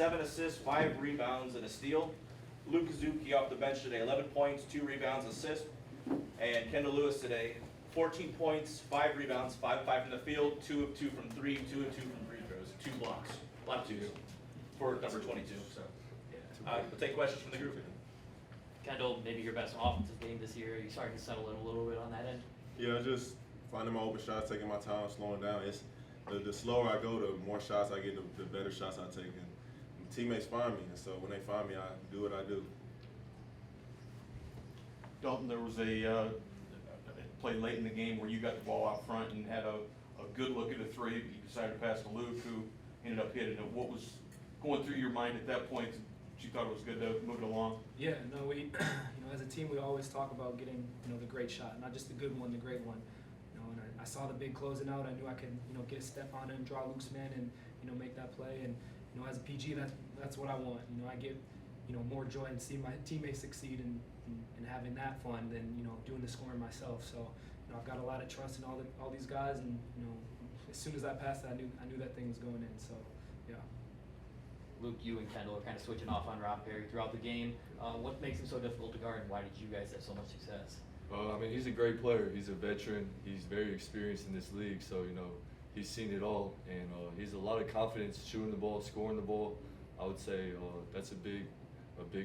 7 assists, 5 rebounds, and a steal. Luke Kazuki off the bench today, 11 points, 2 rebounds, assist. And Kendall Lewis today, 14 points, 5 rebounds, 5 of 5 from the field, 2 of 2 from 3, 2 of 2 from free throws, 2 blocks. A lot of twos for number 22. So, we'll take questions from the group. Kendall, maybe your best offensive game this year. Are you starting to settle in a little bit on that end? Yeah, just finding my open shots, taking my time, slowing down. It's the slower I go, the more shots I get, the better shots I take. And teammates find me, and so when they find me, I do what I do. Dalton, there was a play late in the game where you got the ball out front and had a good look at a three. You decided to pass to Luke, who ended up hitting it. What was going through your mind at that point? You thought it was good to move it along? Yeah, no, we, as a team, we always talk about getting, the great shot, not just the good one, the great one. And I saw the big closing out. I knew I could, get a step on him, draw Luke's man, and make that play. And as a PG, that's what I want. I get, more joy in seeing my teammates succeed and having that fun than doing the scoring myself. So I've got a lot of trust in all these guys, and as soon as I passed it, I knew that thing was going in. So yeah. Luke, you and Kendall are kind of switching off on Rob Perry throughout the game. What makes him so difficult to guard, and why did you guys have so much success? I mean, he's a great player. He's a veteran. He's very experienced in this league, so he's seen it all, and he's a lot of confidence shooting the ball, scoring the ball. I would say that's a big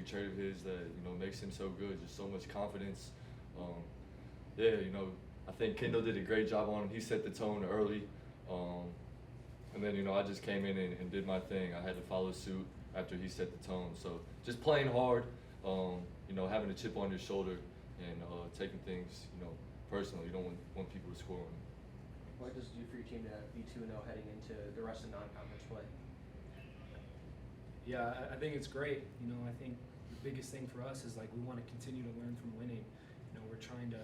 trait of his that makes him so good. Just so much confidence. I think Kendall did a great job on him. He set the tone early. And then, I just came in and did my thing. I had to follow suit after he set the tone. So just playing hard, having a chip on your shoulder and taking things, personally. You don't want people to score on you. What does it do for your team to be 2-0 heading into the rest of non-conference play? Yeah, I think it's great. I think the biggest thing for us is we want to continue to learn from winning. We're trying to,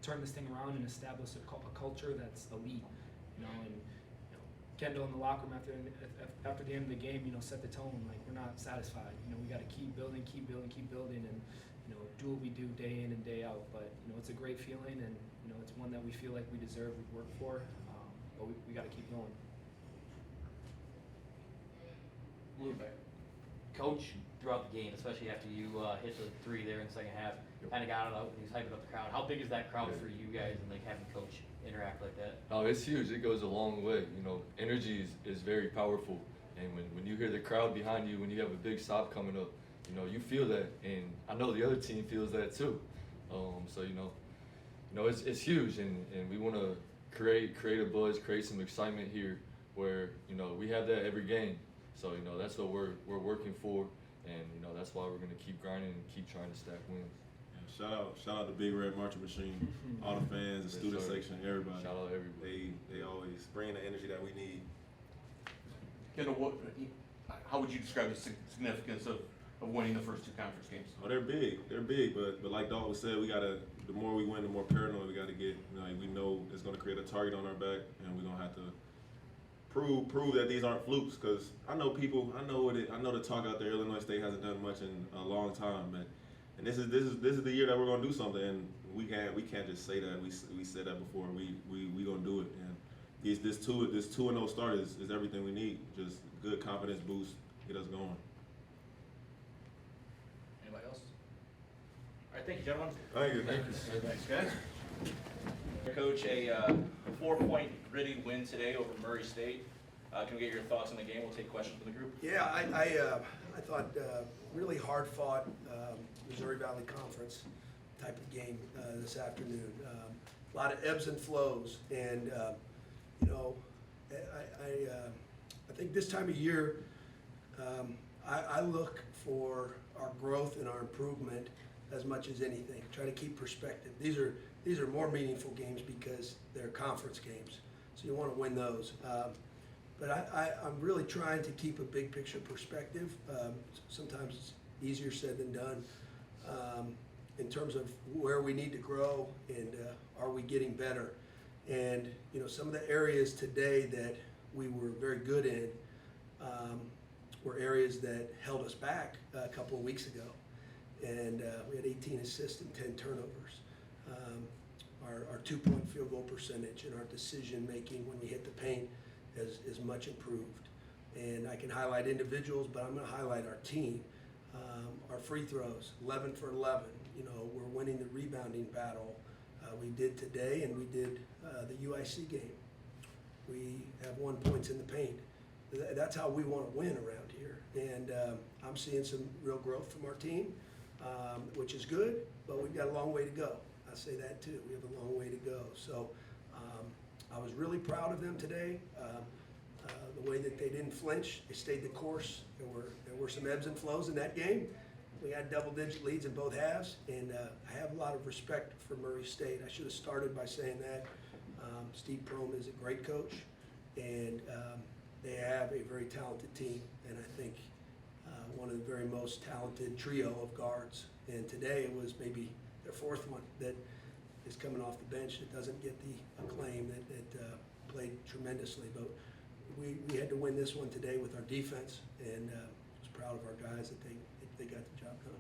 turn this thing around and establish a culture that's elite. And Kendall in the locker room after the end of the game, set the tone. We're not satisfied. We got to keep building, and do what we do day in and day out. But it's a great feeling, and it's one that we feel like we deserve, we work for. But we got to keep going. Luke, coach, throughout the game, especially after you hit the three there in the second half, kind of got it out and he's hyping up the crowd. How big is that crowd for you guys, and having coach interact like that? Oh, it's huge. It goes a long way. Energy is very powerful, and when you hear the crowd behind you, when you have a big stop coming up, you feel that, and I know the other team feels that too. It's huge, and we want to create a buzz, create some excitement here, where we have that every game. So that's what we're working for, and that's why we're going to keep grinding and keep trying to stack wins. Yeah, shout out to Big Red Marching Machine, all the fans, the student section, everybody. Shout out everybody. They always bring the energy that we need. Kendall, how would you describe the significance of winning the first 2 conference games? Oh, they're big, but like Dalton said, the more we win, the more paranoid we got to get. We know it's going to create a target on our back, and we're going to have to prove that these aren't flukes, because I know the talk out there. Illinois State hasn't done much in a long time, and this is the year that we're gonna do something, and we can't just say that. We said that before. We gonna do it, and this 2-0 start is everything we need. Just good confidence boost, get us going. Anybody else? All right, thank you, gentlemen. Thank you. Thanks, guys. Coach, a 4-point gritty win today over Murray State. Can we get your thoughts on the game? We'll take questions from the group. Yeah, I thought really hard fought Missouri Valley Conference type of game this afternoon. A lot of ebbs and flows, and I think this time of year I look for our growth and our improvement as much as anything. Try to keep perspective. These are more meaningful games because they're conference games, so you want to win those. But I'm really trying to keep a big picture perspective. Sometimes it's easier said than done in terms of where we need to grow and are we getting better. And some of the areas today that we were very good in were areas that held us back a couple of weeks ago. And we had 18 assists and 10 turnovers. Our 2-point field goal percentage and our decision making when we hit the paint is much improved. And I can highlight individuals, but I'm gonna highlight our team. Our free throws, 11 for 11. You know, we're winning the rebounding battle. We did today, and we did the UIC game. We have 1 point in the paint. That's how we want to win around here. And I'm seeing some real growth from our team, which is good, but we've got a long way to go. I say that too. We have a long way to go. So I was really proud of them today. The way that they didn't flinch, they stayed the course. There were some ebbs and flows in that game. We had double-digit leads in both halves, and I have a lot of respect for Murray State. I should have started by saying that. Steve Prohm is a great coach, and they have a very talented team, and I think one of the very most talented trio of guards. And today it was maybe their fourth one that is coming off the bench that doesn't get the acclaim that played tremendously. But we had to win this one today with our defense, and I was proud of our guys that they got the job done.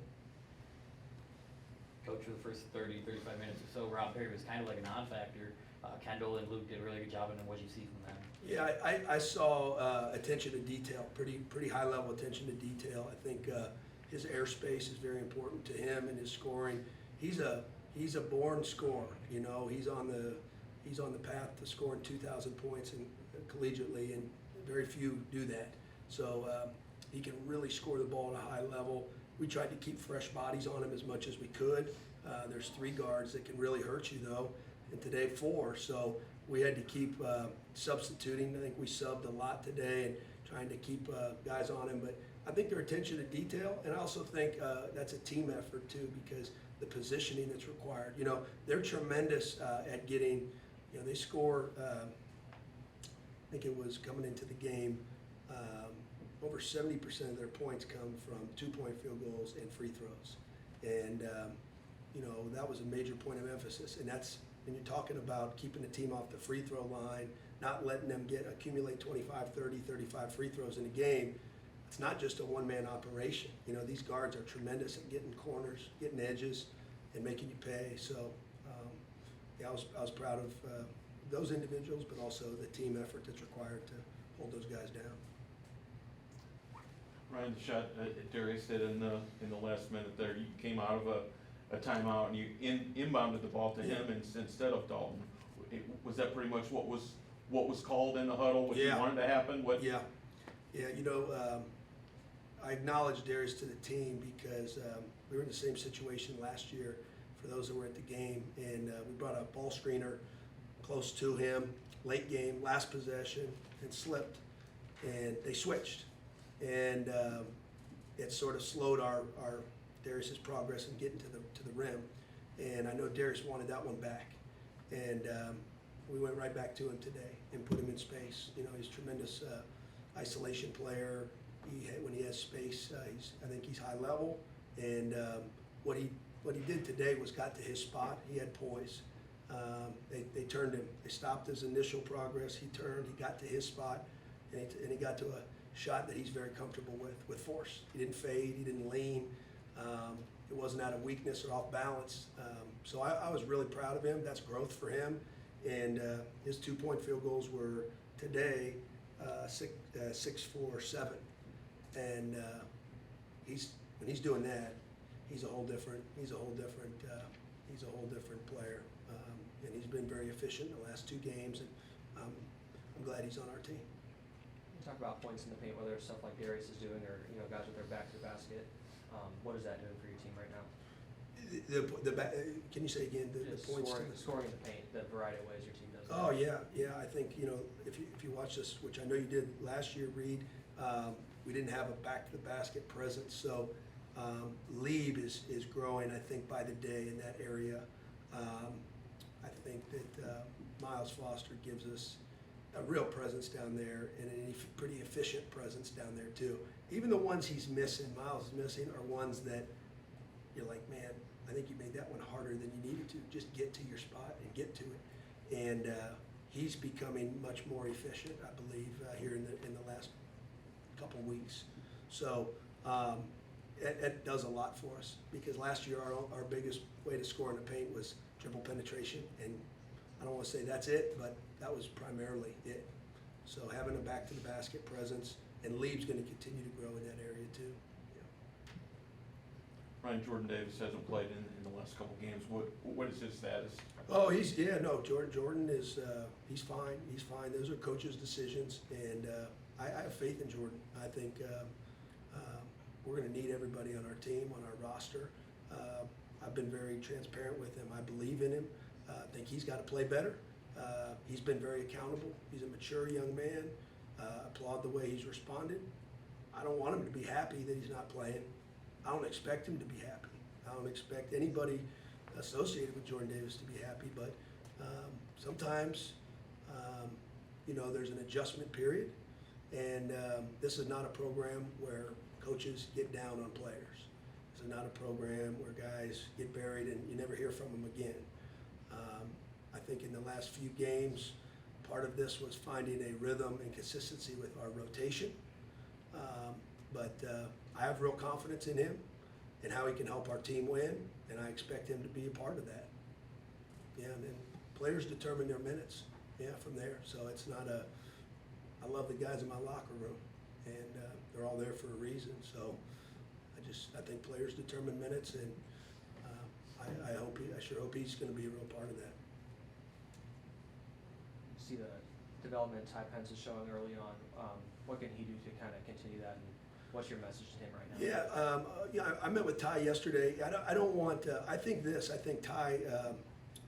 Coach, for the first 30, 35 minutes or so, Rob Perry was kind of like a non-factor. Kendall and Luke did a really good job, and then what did you see from them? Yeah, I saw attention to detail, pretty high level attention to detail. I think his airspace is very important to him and his scoring. He's a born scorer. You know, he's on the path to scoring 2,000 points collegiately, and very few do that. So he can really score the ball at a high level. We tried to keep fresh bodies on him as much as we could. There's 3 guards that can really hurt you though, and today 4. So we had to keep substituting. I think we subbed a lot today and trying to keep guys on him. But I think their attention to detail, and I also think that's a team effort too, because the positioning that's required. You know, they're tremendous at getting, you know, they score, I think it was coming into the game, over 70% of their points come from 2-point field goals and free throws. And, you know, that was a major point of emphasis. And that's, when you're talking about keeping the team off the free throw line, not letting them accumulate 25, 30, 35 free throws in a game, it's not just a one-man operation. You know, these guards are tremendous at getting corners, getting edges, and making you pay. So, yeah, I was proud of those individuals, but also the team effort that's required to hold those guys down. Ryan, the shot Darius did in the last minute there, you came out of a timeout and you inbounded the ball to him instead of Dalton. Was that pretty much what was called in the huddle, what you wanted to happen? Yeah, you know, I acknowledge Darius to the team because we were in the same situation last year for those that were at the game, and we brought a ball screener close to him, late game, last possession, and slipped, and they switched. And it sort of slowed our Darius's progress in getting to the rim. And I know Darius wanted that one back. And we went right back to him today and put him in space. You know, he's a tremendous isolation player. When he has space, I think he's high level. And what he did today was got to his spot. He had poise. They turned him. They stopped his initial progress. He turned. He got to his spot, and he got to a shot that he's very comfortable with force. He didn't fade, he didn't lean. It wasn't out of weakness or off balance. So I was really proud of him. That's growth for him. And his 2-point field goals were today 6, 4, 7. And when he's doing that, he's a whole different player. And he's been very efficient in the last 2 games, and I'm glad he's on our team. Talk about points in the paint, whether it's stuff like Darius is doing, or guys with their back to the basket. What is that doing for your team right now? Can you say again the points? Scoring in the paint, the variety of ways your team does that. Oh yeah. I think if you watch this, which I know you did last year, Reed, we didn't have a back to the basket presence. So Lieb is growing, I think, by the day in that area. I think that Miles Foster gives us a real presence down there, and a pretty efficient presence down there too. Even the ones Miles is missing, are ones that you're like, man, I think you made that one harder than you needed to. Just get to your spot and get to it. And he's becoming much more efficient, I believe, here in the last couple of weeks. So it does a lot for us, because last year our biggest way to score in the paint was dribble penetration, and I don't want to say that's it, but that was primarily it. So having a back to the basket presence, and Lee's gonna continue to grow in that area too. Ryan, Jordan Davis hasn't played in the last couple games. What is his status? Oh, Jordan is, he's fine, those are coaches' decisions, and, I have faith in Jordan. I think, we're gonna need everybody on our team, on our roster. I've been very transparent with him, I believe in him, I think he's gotta play better. He's been very accountable, he's a mature young man, applaud the way he's responded. I don't want him to be happy that he's not playing. I don't expect him to be happy. I don't expect anybody associated with Jordan Davis to be happy, but sometimes, there's an adjustment period, and this is not a program where coaches get down on players. This is not a program where guys get buried and you never hear from them again. I think in the last few games, part of this was finding a rhythm and consistency with our rotation. But I have real confidence in him and how he can help our team win, and I expect him to be a part of that. Yeah, and then players determine their minutes, from there. So it's not I love the guys in my locker room, and they're all there for a reason. So I think players determine minutes, and I sure hope he's gonna be a real part of that. See the development Ty Pence is showing early on. What can he do to kind of continue that, and what's your message to him right now? I met with Ty yesterday. I don't want, I think Ty,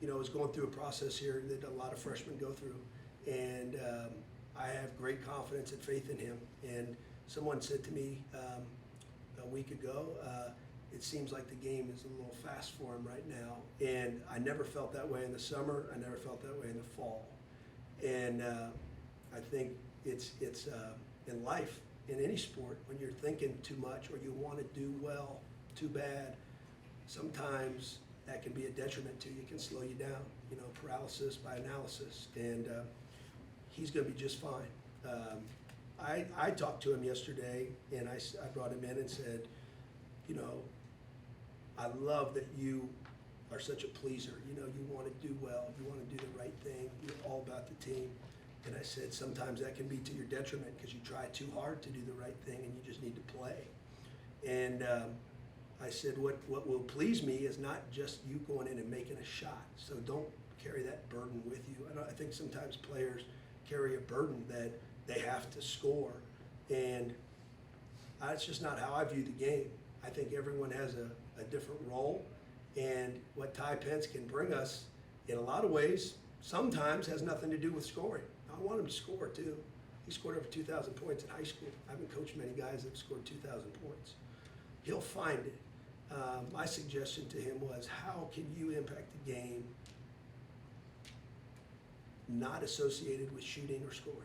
is going through a process here that a lot of freshmen go through. And I have great confidence and faith in him. And someone said to me a week ago, it seems like the game is a little fast for him right now. And I never felt that way in the summer. I never felt that way in the fall. And I think it's in life, in any sport, when you're thinking too much or you want to do well too bad, sometimes that can be a detriment to you. It can slow you down, paralysis by analysis. And he's going to be just fine. I talked to him yesterday, and I brought him in and said, I love that you are such a pleaser. You want to do well, you want to do the right thing, you're all about the team. And I said, sometimes that can be to your detriment because you try too hard to do the right thing and you just need to play. And I said, what will please me is not just you going in and making a shot. So don't carry that burden with you. I think sometimes players carry a burden that they have to score. And that's just not how I view the game. I think everyone has a different role. And what Ty Pence can bring us in a lot of ways sometimes has nothing to do with scoring. I want him to score too. He scored over 2,000 points in high school. I haven't coached many guys that have scored 2,000 points. He'll find it. My suggestion to him was, how can you impact the game not associated with shooting or scoring?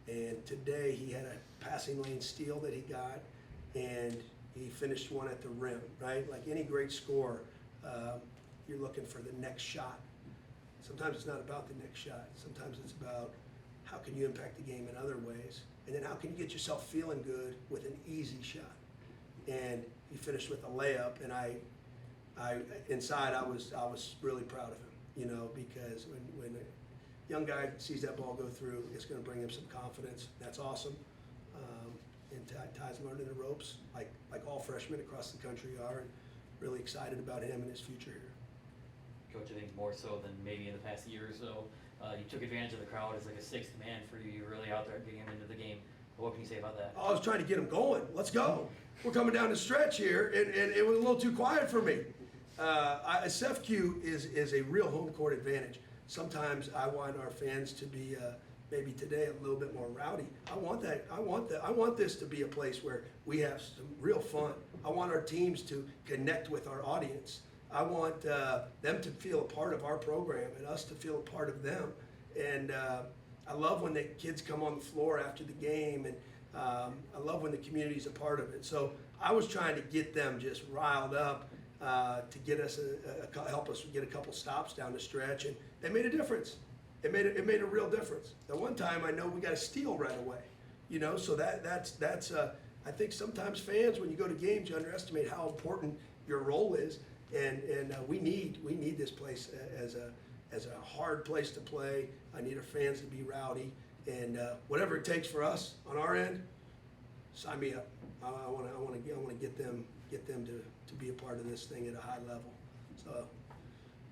And today he had a passing lane steal that he got, and he finished one at the rim, right? Like any great scorer, you're looking for the next shot. Sometimes it's not about the next shot. Sometimes it's about how can you impact the game in other ways, and then how can you get yourself feeling good with an easy shot. And he finished with a layup, and I inside I was really proud of him, because when a young guy sees that ball go through, it's going to bring him some confidence. That's awesome. And Ty's learning the ropes, like all freshmen across the country are, and really excited about him and his future here. Coach, I think more so than maybe in the past year or so, you took advantage of the crowd as like a sixth man for you. You were really out there getting into the game. What can you say about that? I was trying to get him going. Let's go. We're coming down the stretch here, and it was a little too quiet for me. CEFCU is a real home court advantage. Sometimes I want our fans to be maybe today a little bit more rowdy. I want this to be a place where we have some real fun. I want our teams to connect with our audience. I want them to feel a part of our program and us to feel a part of them. And I love when the kids come on the floor after the game, and I love when the community's a part of it. So I was trying to get them just riled up to get us help us get a couple stops down the stretch, and they made a difference. It made a real difference. The one time I know we got a steal right away, so that's I think sometimes fans, when you go to games, you underestimate how important your role is, and we need this place as a hard place to play. I need our fans to be rowdy, and whatever it takes for us on our end, sign me up. I wanna get them to be a part of this thing at a high level. So,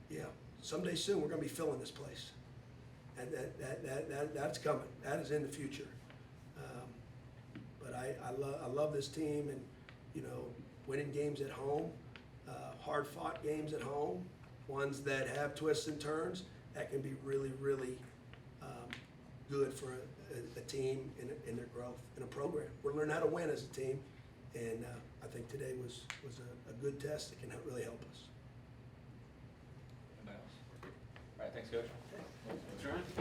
yeah, someday soon, we're gonna be filling this place. And that's coming. That is in the future. But I love this team, and, you know, winning games at home, hard-fought games at home, ones that have twists and turns, that can be really, really good for a team in their growth, in a program. We're learning how to win as a team, and I think today was a good test that can really help us. Anybody else? All right, thanks, Coach. That's right.